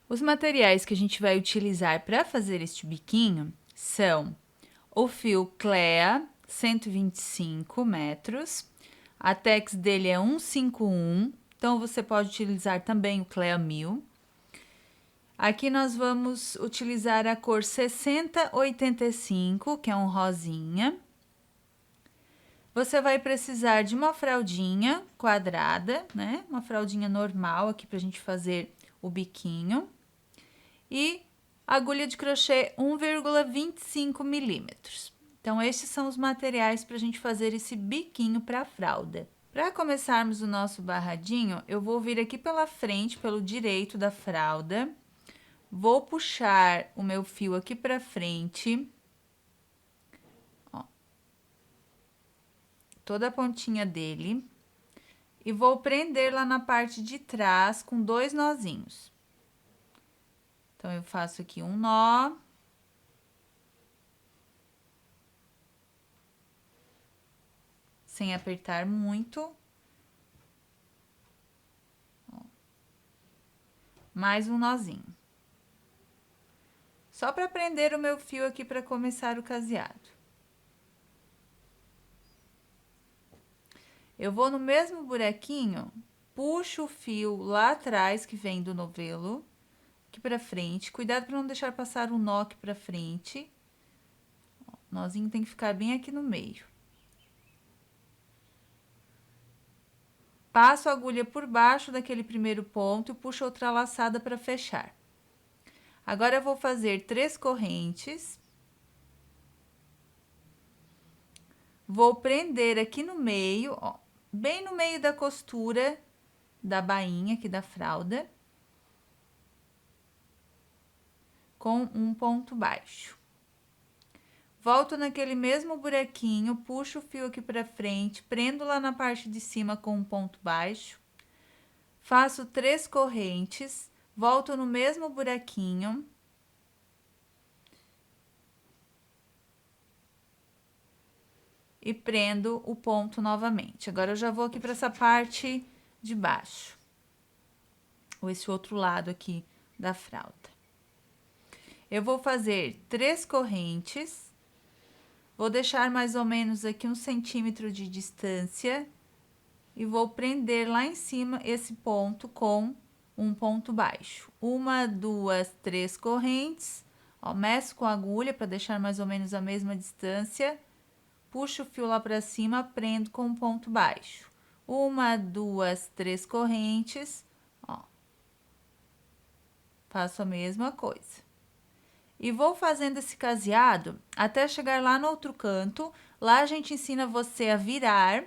Os materiais que a gente vai utilizar para fazer este biquinho são o fio Clea 125 metros, a tex dele é 151, então você pode utilizar também o Clea 1000. Aqui nós vamos utilizar a cor 6085, que é um rosinha. Você vai precisar de uma fraldinha quadrada, né? Uma fraldinha normal aqui pra gente fazer o biquinho. E agulha de crochê 1,25 milímetros. Então, esses são os materiais para a gente fazer esse biquinho para a fralda. Para começarmos o nosso barradinho, eu vou vir aqui pela frente, pelo direito da fralda. Vou puxar o meu fio aqui para frente. Ó, toda a pontinha dele. E vou prender lá na parte de trás com 2 nozinhos. Então, eu faço aqui um nó. Sem apertar muito. Ó. Mais um nozinho. Só para prender o meu fio aqui para começar o caseado. Eu vou no mesmo buraquinho, puxo o fio lá atrás, que vem do novelo, aqui pra frente. Cuidado para não deixar passar o nó aqui pra frente. O nozinho tem que ficar bem aqui no meio. Passo a agulha por baixo daquele primeiro ponto e puxo outra laçada para fechar. Agora, eu vou fazer 3 correntes. Vou prender aqui no meio, ó, bem no meio da costura da bainha aqui da fralda, com um ponto baixo. Volto naquele mesmo buraquinho, puxo o fio aqui pra frente, prendo lá na parte de cima com um ponto baixo, faço 3 correntes, volto no mesmo buraquinho. E prendo o ponto novamente. Agora, eu já vou aqui para essa parte de baixo. Ou esse outro lado aqui da fralda. Eu vou fazer 3 correntes. Vou deixar mais ou menos aqui 1 centímetro de distância. E vou prender lá em cima esse ponto com um ponto baixo. 1, 2, 3 correntes. Ó, meço com a agulha para deixar mais ou menos a mesma distância. Puxo o fio lá para cima, prendo com um ponto baixo. 1, 2, 3 correntes, ó. Faço a mesma coisa. E vou fazendo esse caseado até chegar lá no outro canto. Lá a gente ensina você a virar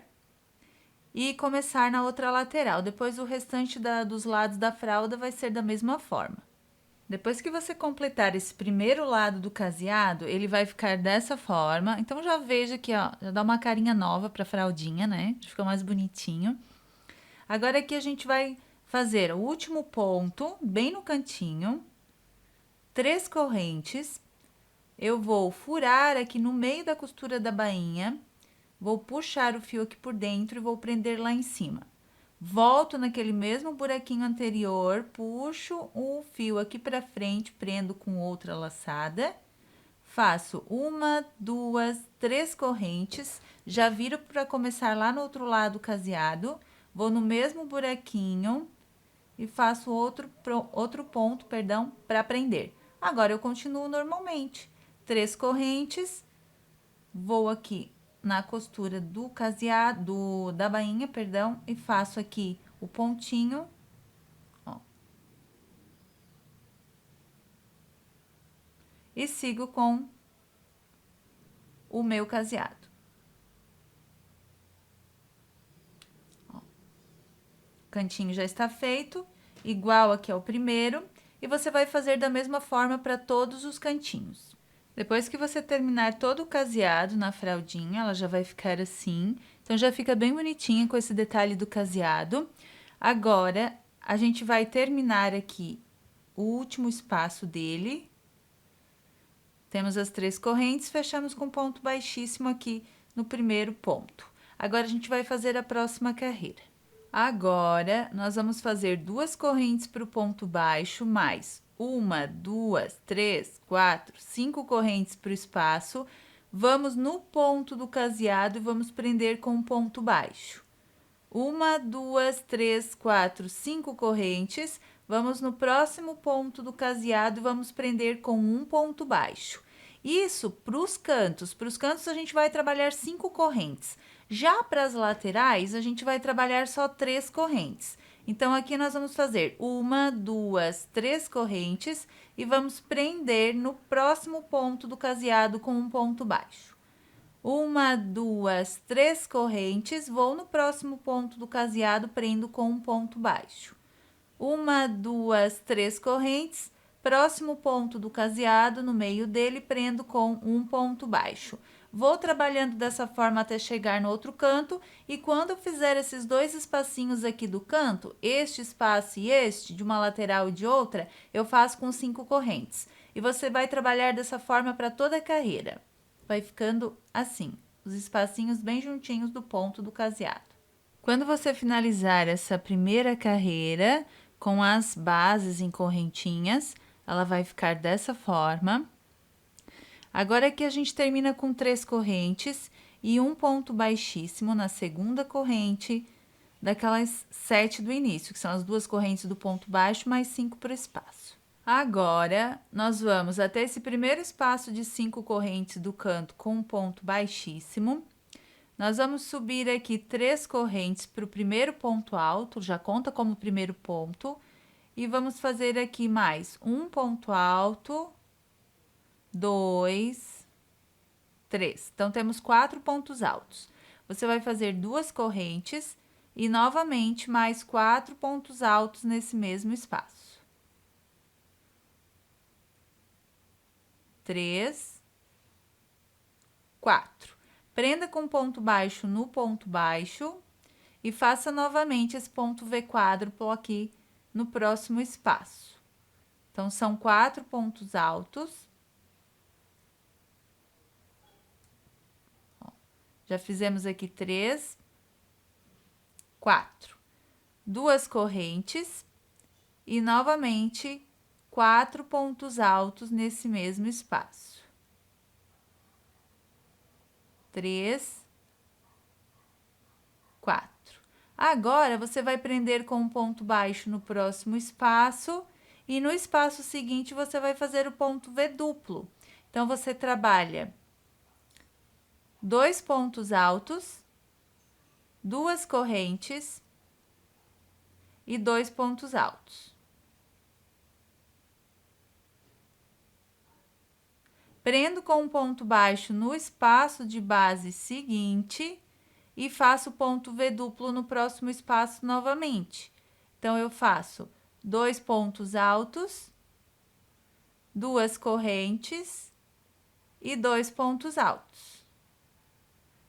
e começar na outra lateral. Depois, o restante dos lados da fralda vai ser da mesma forma. Depois que você completar esse primeiro lado do caseado, ele vai ficar dessa forma. Então, já veja que, ó, já dá uma carinha nova pra fraldinha, né? Já fica mais bonitinho. Agora, aqui a gente vai fazer o último ponto, bem no cantinho. 3 correntes. Eu vou furar aqui no meio da costura da bainha. Vou puxar o fio aqui por dentro e vou prender lá em cima. Volto naquele mesmo buraquinho anterior, puxo o fio aqui pra frente, prendo com outra laçada. Faço 1, 2, 3 correntes, já viro para começar lá no outro lado caseado. Vou no mesmo buraquinho e faço outro ponto, perdão, para prender. Agora, eu continuo normalmente. 3 correntes, vou aqui na costura do caseado, da bainha, perdão, e faço aqui o pontinho, ó. E sigo com o meu caseado. Ó. O cantinho já está feito, igual aqui ao primeiro, e você vai fazer da mesma forma para todos os cantinhos. Depois que você terminar todo o caseado na fraldinha, ela já vai ficar assim. Então, já fica bem bonitinha com esse detalhe do caseado. Agora, a gente vai terminar aqui o último espaço dele. Temos as 3 correntes, fechamos com ponto baixíssimo aqui no primeiro ponto. Agora, a gente vai fazer a próxima carreira. Agora, nós vamos fazer 2 correntes para o ponto baixo, mais 1, 2, 3, 4, 5 correntes para o espaço. Vamos no ponto do caseado e vamos prender com um ponto baixo. 1, 2, 3, 4, 5 correntes. Vamos no próximo ponto do caseado e vamos prender com um ponto baixo. Isso para os cantos. Para os cantos, a gente vai trabalhar 5 correntes. Já para as laterais, a gente vai trabalhar só 3 correntes. Então, aqui nós vamos fazer 1, 2, 3 correntes e vamos prender no próximo ponto do caseado com um ponto baixo. 1, 2, 3 correntes, vou no próximo ponto do caseado, prendo com um ponto baixo. 1, 2, 3 correntes, próximo ponto do caseado, no meio dele, prendo com um ponto baixo. Vou trabalhando dessa forma até chegar no outro canto, e quando eu fizer esses 2 espacinhos aqui do canto, este espaço e este, de uma lateral e de outra, eu faço com 5 correntes. E você vai trabalhar dessa forma para toda a carreira. Vai ficando assim, os espacinhos bem juntinhos do ponto do caseado. Quando você finalizar essa primeira carreira, com as bases em correntinhas, ela vai ficar dessa forma. Agora aqui a gente termina com 3 correntes e um ponto baixíssimo na segunda corrente daquelas 7 do início, que são as 2 correntes do ponto baixo, mais 5 para o espaço. Agora, nós vamos até esse primeiro espaço de 5 correntes do canto com um ponto baixíssimo. Nós vamos subir aqui 3 correntes para o primeiro ponto alto, já conta como primeiro ponto. E vamos fazer aqui mais um ponto alto, 2, 3. Então, temos 4 pontos altos. Você vai fazer 2 correntes e, novamente, mais 4 pontos altos nesse mesmo espaço. 3, 4. Prenda com ponto baixo no ponto baixo e faça novamente esse ponto V quádruplo aqui no próximo espaço. Então, são 4 pontos altos. Ó, já fizemos aqui 3, 4. 2 correntes e, novamente, 4 pontos altos nesse mesmo espaço. 3, 4. Agora, você vai prender com um ponto baixo no próximo espaço e no espaço seguinte você vai fazer o ponto V duplo. Então, você trabalha 2 pontos altos, 2 correntes e 2 pontos altos. Prendo com um ponto baixo no espaço de base seguinte e faço o ponto V duplo no próximo espaço novamente. Então, eu faço 2 pontos altos, 2 correntes e 2 pontos altos.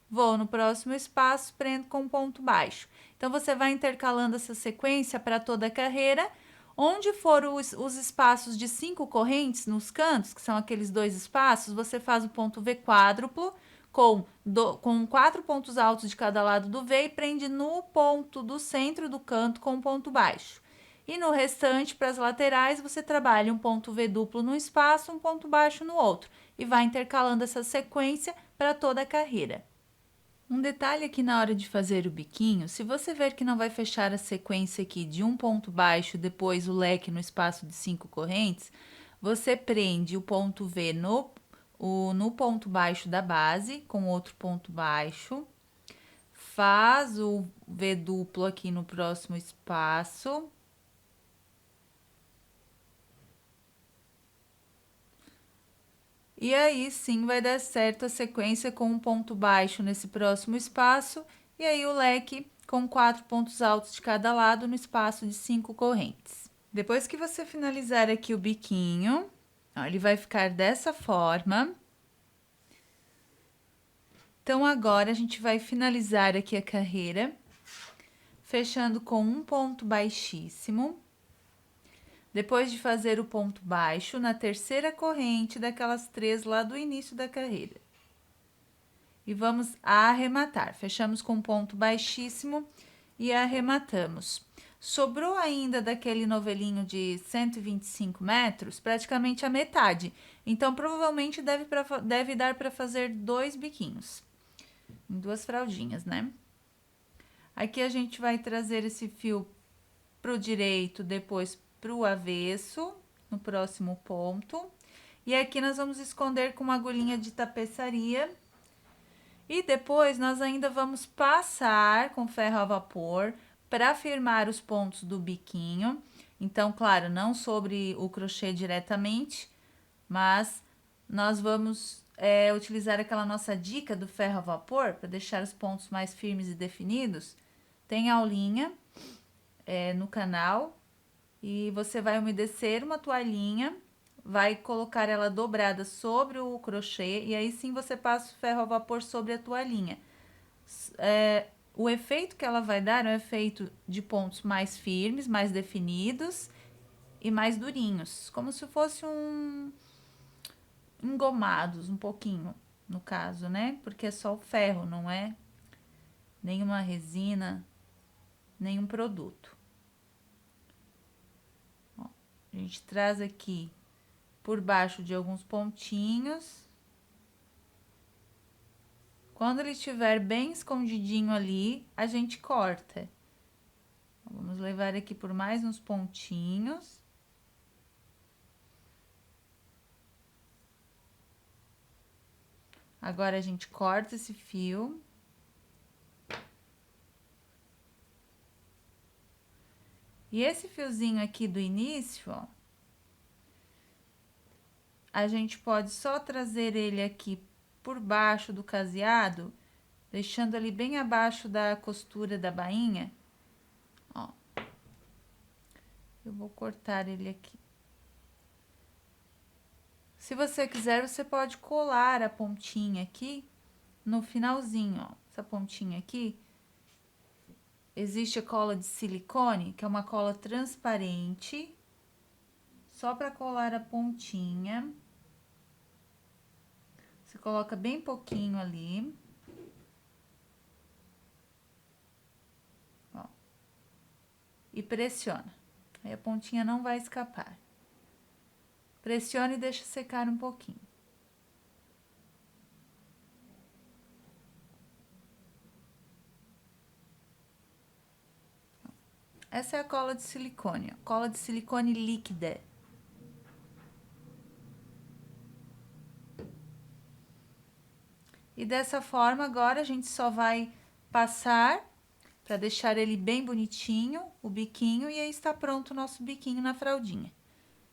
Vou no próximo espaço, prendo com um ponto baixo. Então, você vai intercalando essa sequência para toda a carreira. Onde for os espaços de 5 correntes nos cantos, que são aqueles 2 espaços, você faz o ponto V quádruplo com 4 pontos altos de cada lado do V e prende no ponto do centro do canto com um ponto baixo. E no restante, para as laterais, você trabalha um ponto V duplo num espaço, um ponto baixo no outro. E vai intercalando essa sequência para toda a carreira. Um detalhe aqui na hora de fazer o biquinho, se você ver que não vai fechar a sequência aqui de um ponto baixo, depois o leque no espaço de 5 correntes, você prende o ponto V no ponto baixo da base, com outro ponto baixo, faz o V duplo aqui no próximo espaço. E aí, sim, vai dar certo a sequência com um ponto baixo nesse próximo espaço, e aí o leque com 4 pontos altos de cada lado no espaço de 5 correntes. Depois que você finalizar aqui o biquinho, ó, ele vai ficar dessa forma. Então, agora, a gente vai finalizar aqui a carreira, fechando com um ponto baixíssimo. Depois de fazer o ponto baixo na terceira corrente daquelas 3 lá do início da carreira. E vamos arrematar. Fechamos com um ponto baixíssimo e arrematamos. Sobrou ainda daquele novelinho de 125 metros, praticamente a metade. Então, provavelmente deve dar para fazer 2 biquinhos, em 2 fraldinhas, né? Aqui a gente vai trazer esse fio pro direito, depois pro avesso, no próximo ponto. E aqui nós vamos esconder com uma agulhinha de tapeçaria. E depois nós ainda vamos passar com ferro a vapor para firmar os pontos do biquinho. Então, claro, não sobre o crochê diretamente, mas nós vamos utilizar aquela nossa dica do ferro a vapor para deixar os pontos mais firmes e definidos. Tem aulinha no canal e você vai umedecer uma toalhinha, vai colocar ela dobrada sobre o crochê e aí sim você passa o ferro a vapor sobre a toalhinha. O efeito que ela vai dar é um efeito de pontos mais firmes, mais definidos e mais durinhos, como se fosse engomados um pouquinho, no caso, né? Porque é só o ferro, não é nenhuma resina, nenhum produto. Ó, a gente traz aqui por baixo de alguns pontinhos. Quando ele estiver bem escondidinho ali, a gente corta. Vamos levar aqui por mais uns pontinhos. Agora, a gente corta esse fio. E esse fiozinho aqui do início, ó, a gente pode só trazer ele aqui por baixo do caseado, deixando ali bem abaixo da costura da bainha. Ó, eu vou cortar ele aqui. Se você quiser, você pode colar a pontinha aqui no finalzinho, ó. Essa pontinha aqui, existe a cola de silicone, que é uma cola transparente, só para colar a pontinha. Você coloca bem pouquinho ali. Ó. E pressiona. Aí a pontinha não vai escapar. Pressiona e deixa secar um pouquinho. Essa é a cola de silicone, ó. Cola de silicone líquida. E dessa forma, agora a gente só vai passar para deixar ele bem bonitinho, o biquinho, e aí está pronto o nosso biquinho na fraldinha.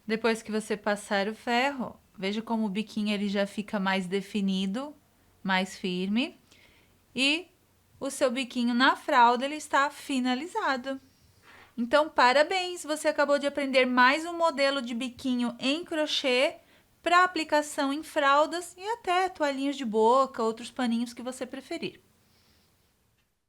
Depois que você passar o ferro, veja como o biquinho ele já fica mais definido, mais firme. E o seu biquinho na fralda ele está finalizado. Então, parabéns! Você acabou de aprender mais um modelo de biquinho em crochê para aplicação em fraldas e até toalhinhas de boca, outros paninhos que você preferir.